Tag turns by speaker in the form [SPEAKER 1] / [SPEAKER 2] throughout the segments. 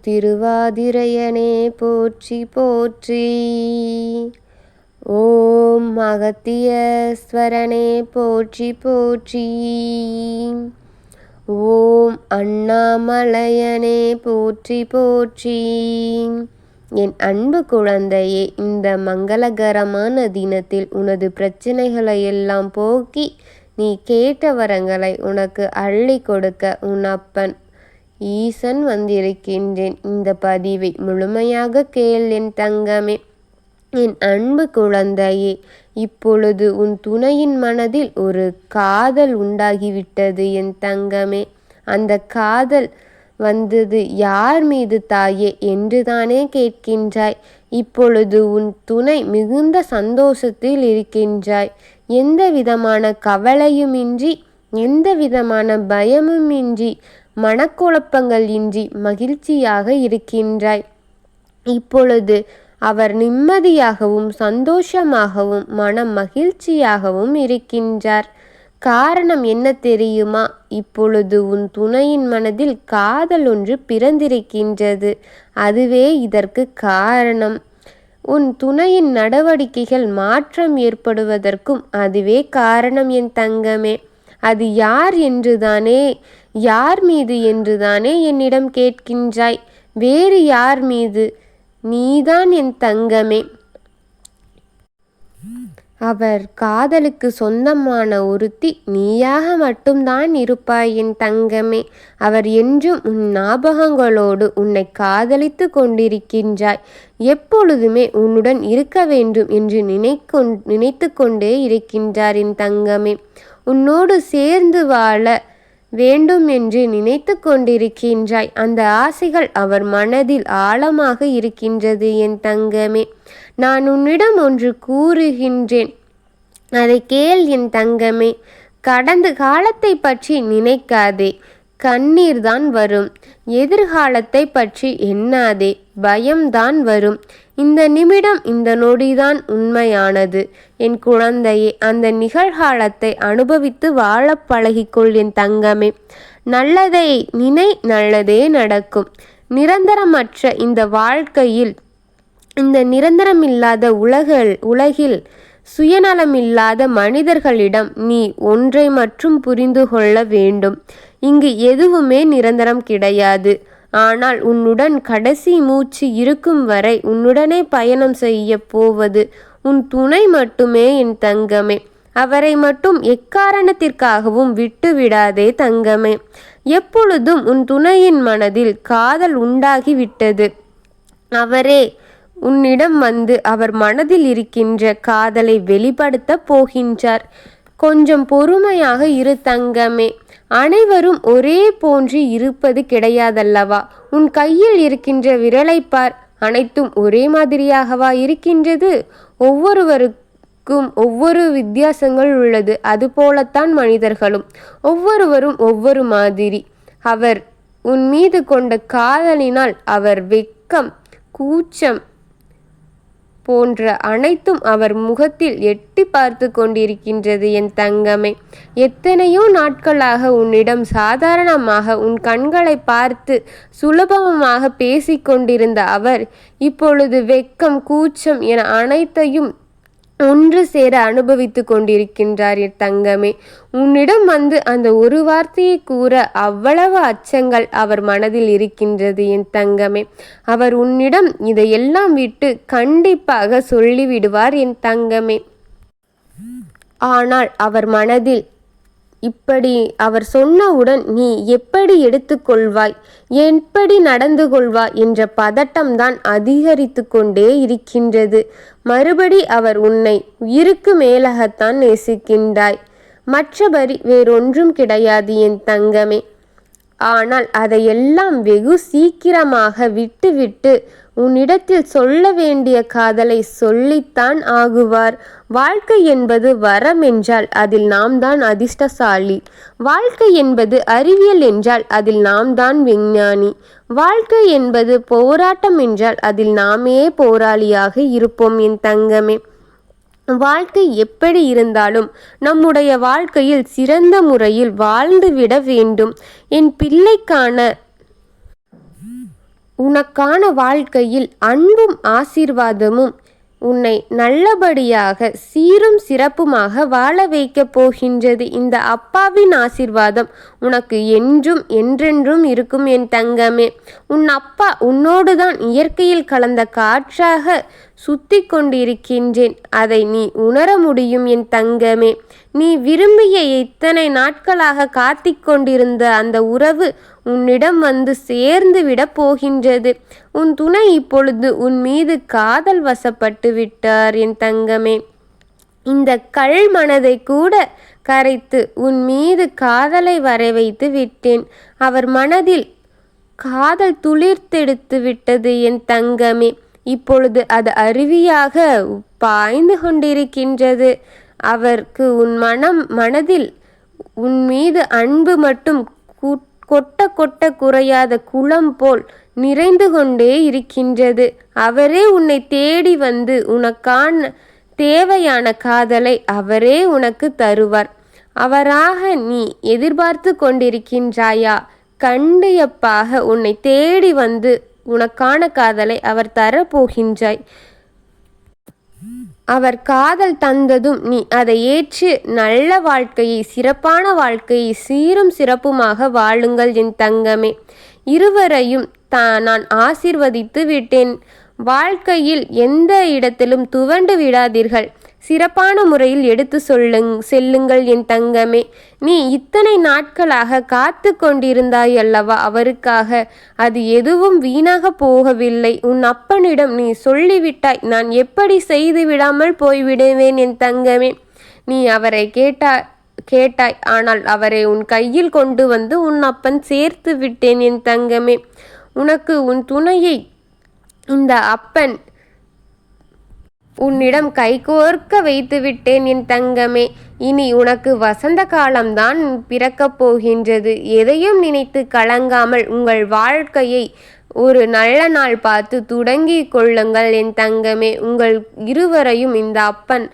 [SPEAKER 1] திருவாதிரையனே போற்றி போற்றி. ஓம் அகத்தியஸ்வரனே போற்றி போற்றி. ஓம் அண்ணாமலையனே போற்றி போற்றி. என் அன்பு குழந்தையே, இந்த மங்களகரமான தினத்தில் உனது பிரச்சனைகளை எல்லாம் போக்கி நீ கேட்ட வரங்களை உனக்கு அள்ளி கொடுக்க உன் அப்பன் ஈசன் வந்திருக்கின்றேன். இந்த பதிவை முழுமையாக கேள் என் தங்கமே. என் அன்பு குழந்தையே, இப்பொழுது உன் துணையின் மனதில் ஒரு காதல் உண்டாகிவிட்டது என் தங்கமே. அந்த காதல் வந்தது யார் மீது தாயே என்றுதானே கேட்கின்றாய். இப்பொழுது உன் துணை மிகுந்த சந்தோஷத்தில் இருக்கின்றாய். எந்த விதமான கவலையுமின்றி, எந்த விதமான பயமுமின்றி, மனக்குழப்பங்கள் இன்றி மகிழ்ச்சியாக இருக்கின்றாய். இப்பொழுது அவர் நிம்மதியாகவும் சந்தோஷமாகவும் மனம் மகிழ்ச்சியாகவும் இருக்கின்றார். காரணம் என்ன தெரியுமா? இப்பொழுது உன் துணையின் மனதில் காதல் ஒன்று பிறந்திருக்கின்றது. அதுவே இதற்கு காரணம். உன் துணையின் நடவடிக்கைகள் மாற்றம் ஏற்படுவதற்கும் அதுவே காரணம் என் தங்கமே. அது யார் என்றுதானே, யார் மீது என்றுதானே என்னிடம் கேட்கின்றாய். வேறு யார் மீது? நீதான் என் தங்கமே. அவர் காதலுக்கு சொந்தமான ஒருத்தி நீயாக மட்டும்தான் இருப்பாய் என் தங்கமே. அவர் என்றும் உன் ஞாபகங்களோடு உன்னை காதலித்து கொண்டிருக்கின்றாய். எப்பொழுதுமே உன்னுடன் இருக்க வேண்டும் என்று நினைத்து கொண்டே இருக்கின்றார் என் தங்கமே. உன்னோடு சேர்ந்து வாழ வேண்டும் என்று நினைத்து கொண்டிருக்கின்றாய். அந்த ஆசைகள் அவர் மனதில் ஆழமாக இருக்கின்றது என் தங்கமே. நான் உன்னிடம் ஒன்று கூறுகின்றேன், அதை கேள் என் தங்கமே. கடந்த காலத்தை பற்றி நினைக்காதே, கண்ணீர்தான் வரும். எதிர்காலத்தை பற்றி எண்ணாதே, பயம்தான் வரும். இந்த நிமிடம், இந்த நொடிதான் உண்மையானது என் குழந்தையே. அந்த நிகழ்காலத்தை அனுபவித்து வாழ பழகிக்கொள் என் தங்கமே. நல்லதை நினை, நல்லதே நடக்கும். நிரந்தரமற்ற இந்த வாழ்க்கையில், இந்த நிரந்தரமில்லாத உலகில் சுயநலமில்லாத மனிதர்களிடம் நீ ஒன்றை மட்டும் புரிந்து கொள்ள வேண்டும். இங்கு எதுவுமே நிரந்தரம் கிடையாது. ஆனால் உன்னுடன் கடைசி மூச்சு இருக்கும் வரை உன்னுடனே பயணம் செய்ய போவது உன் துணை மட்டுமே என் தங்கமே. அவரை மட்டும் எக்காரணத்திற்காகவும் விட்டு விடாதே தங்கமே. எப்பொழுதும் உன் துணையின் மனதில் காதல் உண்டாகிவிட்டது. அவரே உன்னிடம் வந்து அவர் மனதில் இருக்கின்ற காதலை வெளிப்படுத்த போகின்றார். கொஞ்சம் பொறுமையாக இரு தங்கமே. அனைவரும் ஒரே போன்று இருப்பது கிடையாதல்லவா? உன் கையில் இருக்கின்ற விரலை பார், அனைத்தும் ஒரே மாதிரியாகவா இருக்கின்றது? ஒவ்வொருவருக்கும் ஒவ்வொரு வித்தியாசங்கள் உள்ளது. அதுபோலத்தான் மனிதர்களும் ஒவ்வொருவரும் ஒவ்வொரு மாதிரி. அவர் உன் மீது கொண்ட காதலினால் அவர் வெட்கம், கூச்சம் போன்ற அனைத்தும் அவர் முகத்தில் எட்டி பார்த்து கொண்டிருக்கின்றது என் தங்கமே. எத்தனையோ நாட்களாக உன்னிடம் சாதாரணமாக உன் கண்களை பார்த்து சுலபமாக பேசிக்கொண்டிருந்த அவர் இப்பொழுது வெட்கம், கூச்சம் என அனைத்தையும் ஒன்று சேர அனுபவித்து கொண்டிருக்கின்றார் என் தங்கமே. உன்னிடம் வந்து அந்த ஒரு வார்த்தையை கூற அவ்வளவு அச்சங்கள் அவர் மனதில் இருக்கின்றது என் தங்கமே. அவர் உன்னிடம் இதையெல்லாம் விட்டு கண்டிப்பாக சொல்லிவிடுவார் என் தங்கமே. ஆனால் அவர் மனதில் இப்படி அவர் சொன்னவுடன் நீ எப்படி எடுத்துக்கொள்வாய், எப்படி நடந்து கொள்வாய் என்ற பதட்டம்தான் அதிகரித்து கொண்டே இருக்கின்றது. மறுபடி அவர் உன்னை உயிருக்கு மேலாகத்தான் நேசிக்கின்றாய். மற்றபடி வேறொன்றும் கிடையாது என் தங்கமே. ஆனால் அதையெல்லாம் வெகு சீக்கிரமாக விட்டுவிட்டு உன்னிடத்தில் சொல்ல வேண்டிய காதலை சொல்லித்தான் ஆகுவார். வாழ்க்கை என்பது வரம் என்றால் அதில் நாம் தான் அதிர்ஷ்டசாலி. வாழ்க்கை என்பது அறிவியல் என்றால் அதில் நாம் தான் விஞ்ஞானி. வாழ்க்கை என்பது போராட்டம் என்றால் அதில் நாமே போராளியாக இருப்போம் என் தங்கமே. வாழ்க்கை எப்படி இருந்தாலும் நம்முடைய வாழ்க்கையில் சிறந்த முறையில் வாழ்ந்துவிட வேண்டும். என் பிள்ளைக்கான உனக்கான வாழ்க்கையில் அன்பும் ஆசீர்வாதமும் உன்னை நல்லபடியாக சீரும் சிறப்புமாக வாழ வைக்கப் போகின்றது. இந்த அப்பாவின் ஆசீர்வாதம் உனக்கு என்றும் என்றென்றும் இருக்கும் என் தங்கமே. உன் அப்பா உன்னோடுதான் இயற்கையில் கலந்த காற்றாக சுத்தி கொண்டிருக்கின்றேன். அதை நீ உணர முடியும் என் தங்கமே. நீ விரும்பிய இத்தனை நாட்களாக காத்திக் கொண்டிருந்த அந்த உறவு உன்னிடம் வந்து சேர்ந்து விட போகின்றது. உன் துணை இப்பொழுது உன் மீது காதல் வசப்பட்டு விட்டார் என் தங்கமே. இந்த கல் மனதை கூட கரைத்து உன் மீது காதலை வர வைத்து விட்டேன். அவர் மனதில் காதல் துளிர்த்தெடுத்து விட்டது என் தங்கமே. இப்பொழுது அது அருவியாக பாய்ந்து கொண்டிருக்கின்றது. அவருக்கு உன் மனதில் உன் மீது அன்பு மட்டும் கொட்ட கொட்ட குறையாத குளம் போல் நிறைந்து கொண்டே இருக்கின்றது. அவரே உன்னை தேடி வந்து உனக்கான தேவையான காதலை அவரே உனக்கு தருவார். அவராக நீ எதிர்பார்த்து கொண்டிருக்கின்றாயா? கண்டிப்பாக உன்னை தேடி வந்து உனக்கான காதலை அவர் தரப்போகின்றாய். அவர் காதல் தந்ததும் நீ அதை ஏற்று நல்ல வாழ்க்கையை, சிறப்பான வாழ்க்கையை சீரும் சிறப்புமாக வாழுங்கள் என் தங்கமே. இருவரையும் நான் ஆசீர்வதித்து விட்டேன். வாழ்க்கையில் எந்த இடத்திலும் துவண்டு விடாதீர்கள். சிறப்பான முறையில் எடுத்து செல்லுங்கள் என் தங்கமே. நீ இத்தனை நாட்களாக காத்து கொண்டிருந்தாய் அல்லவா அவருக்காக. அது எதுவும் வீணாக போகவில்லை. உன் அப்பனிடம் நீ சொல்லிவிட்டாய், நான் எப்படி செய்து விடாமல் போய்விடுவேன் என் தங்கமே. நீ அவரை கேட்டாய். ஆனால் அவரை உன் கையில் கொண்டு வந்து உன் அப்பன் சேர்த்து விட்டேன் என் தங்கமே. உனக்கு உன் துணையை இந்த அப்பன் உன்னிடம் கைகோர்க்க வைத்து விட்டேன் என் தங்கமே. இனி உனக்கு வசந்த காலம்தான் பிறக்கப் போகின்றது. எதையும் நினைத்து கலங்காமல் உங்கள் வாழ்க்கையை ஒரு நல்ல நாள் பார்த்து தொடங்கி கொள்ளுங்கள் என் தங்கமே. உங்கள் இருவரையும் இந்த அப்பன்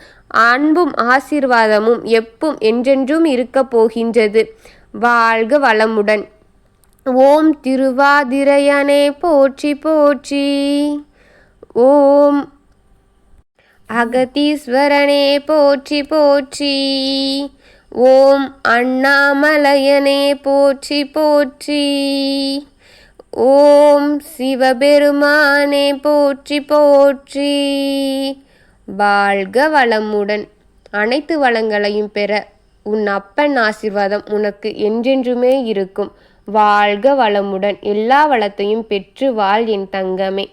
[SPEAKER 1] அன்பும் ஆசீர்வாதமும் எப்பவும் என்றென்றும் இருக்க போகின்றது. வாழ்க வளமுடன். ஓம் திருவாதிரையனே போற்றி போற்றி. ஓம் அகதீஸ்வரனே போற்றி போற்றி. ஓம் அண்ணாமலையனே போற்றி போற்றி. ஓம் சிவபெருமானே போற்றி போற்றி. வாழ்க வளமுடன். அனைத்து வளங்களையும் பெற உன் அப்பன் ஆசீர்வாதம் உனக்கு என்றென்றுமே இருக்கும். வாழ்க வளமுடன். எல்லா வளத்தையும் பெற்று வாழ் என் தங்கமே.